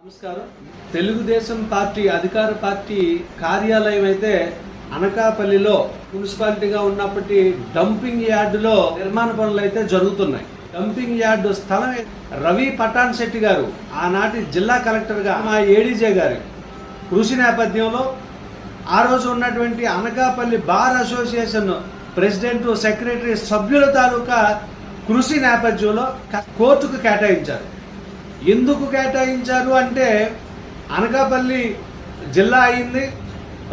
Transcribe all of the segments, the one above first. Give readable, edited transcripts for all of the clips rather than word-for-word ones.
నమస్కారం. తెలుగుదేశం పార్టీ అధికార పార్టీ కార్యాలయం అయితే అనకాపల్లిలో మున్సిపాలిటీగా ఉన్నప్పటి డంపింగ్ యార్డులో నిర్మాణ పనులు అయితే జరుగుతున్నాయి. డంపింగ్ యార్డు స్థలం రవి పటాన్ శెట్టి గారు ఆనాటి జిల్లా కలెక్టర్గా మా ఏడీజే గారి కృషి నేపథ్యంలో ఆ రోజు ఉన్నటువంటి Anakapalli bar association president secretary సభ్యుల తాలూకా కృషి నేపథ్యంలో కోర్టుకు కేటాయించారు. ఎందుకు కేటాయించారు అంటే అనకాపల్లి జిల్లా అయింది,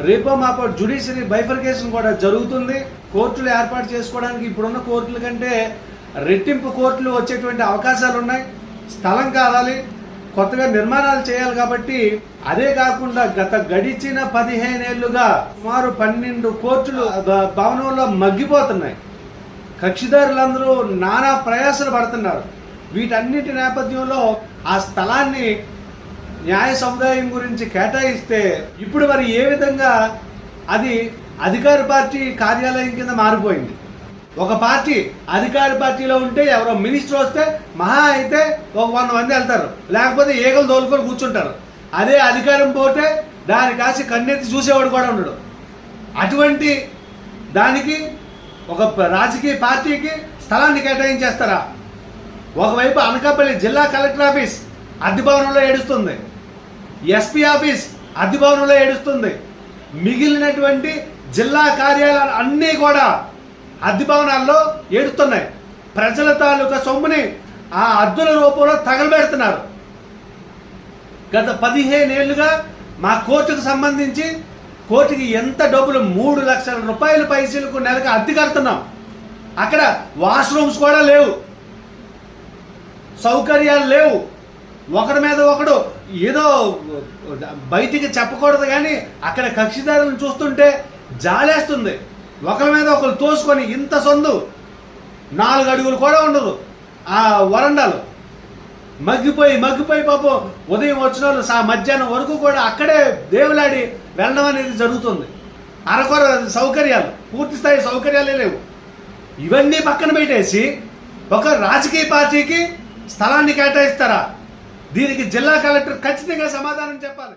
రేపో మాపో జ్యుడిషియరీ బైఫర్కేషన్ కూడా జరుగుతుంది. కోర్టులు ఏర్పాటు చేసుకోవడానికి ఇప్పుడున్న కోర్టుల కంటే రెట్టింపు కోర్టులు వచ్చేటువంటి అవకాశాలు ఉన్నాయి. స్థలం కావాలి, కొత్తగా నిర్మాణాలు చేయాలి. కాబట్టి అదే కాకుండా గత గడిచిన 15 ఏళ్లుగా సుమారు 12 కోర్టులు భవనంలో మగ్గిపోతున్నాయి. కక్షిదారులందరూ నానా ప్రయాసలు పడుతున్నారు. వీటన్నిటి నేపథ్యంలో ఆ స్థలాన్ని న్యాయ సముదాయం గురించి కేటాయిస్తే ఇప్పుడు మరి ఏ విధంగా అది అధికార పార్టీ కార్యాలయం కింద మారిపోయింది. ఒక పార్టీ అధికార పార్టీలో ఉంటే ఎవరో మినిస్టర్ వస్తే మహా అయితే ఒక 100 మంది వెళ్తారు, లేకపోతే ఏగలు తోలుకొని కూర్చుంటారు. అదే అధికారం పోతే దాని కాసి కన్నెత్తి చూసేవాడు కూడా ఉండడు. అటువంటి దానికి ఒక రాజకీయ పార్టీకి స్థలాన్ని కేటాయించేస్తారా? ఒకవైపు అనకాపల్లి జిల్లా కలెక్టర్ ఆఫీస్ అద్దె భవనంలో ఏడుస్తుంది, ఎస్పీ ఆఫీస్ అద్దె భవనంలో ఏడుస్తుంది, మిగిలినటువంటి జిల్లా కార్యాలయాలు అన్నీ కూడా అద్దె భవనాల్లో ఏడుస్తున్నాయి. ప్రజల తాలూకా సొమ్ముని ఆ అద్దుల రూపంలో తగలబెడుతున్నారు. గత 15 ఏళ్లుగా మా కోర్టుకు సంబంధించి కోర్టుకి ఎంత డబ్బులు 3 లక్షల రూపాయల పైసలకు నెలకు అద్దె కడుతున్నాం. అక్కడ వాష్రూమ్స్ కూడా లేవు, సౌకర్యాలు లేవు. ఒకరి మీద ఒకడు ఏదో బయటికి చెప్పకూడదు కానీ అక్కడ కక్షిదారులను చూస్తుంటే జాలేస్తుంది. ఒకరి మీద ఒకరు తోసుకొని ఇంత సొందు 4 అడుగులు కూడా ఉండదు. ఆ వరండాలు మగ్గిపోయి పాపం ఉదయం వచ్చిన వాళ్ళు మధ్యాహ్నం వరకు కూడా అక్కడే దేవులాడి వెళ్ళడం అనేది జరుగుతుంది. అరకొర సౌకర్యాలు, పూర్తి స్థాయి సౌకర్యాలే లేవు. ఇవన్నీ పక్కన పెట్టేసి ఒక రాజకీయ పార్టీకి స్థలాన్ని కేటాయిస్తారా? దీనికి జిల్లా కలెక్టర్ ఖచ్చితంగా సమాధానం చెప్పాలి.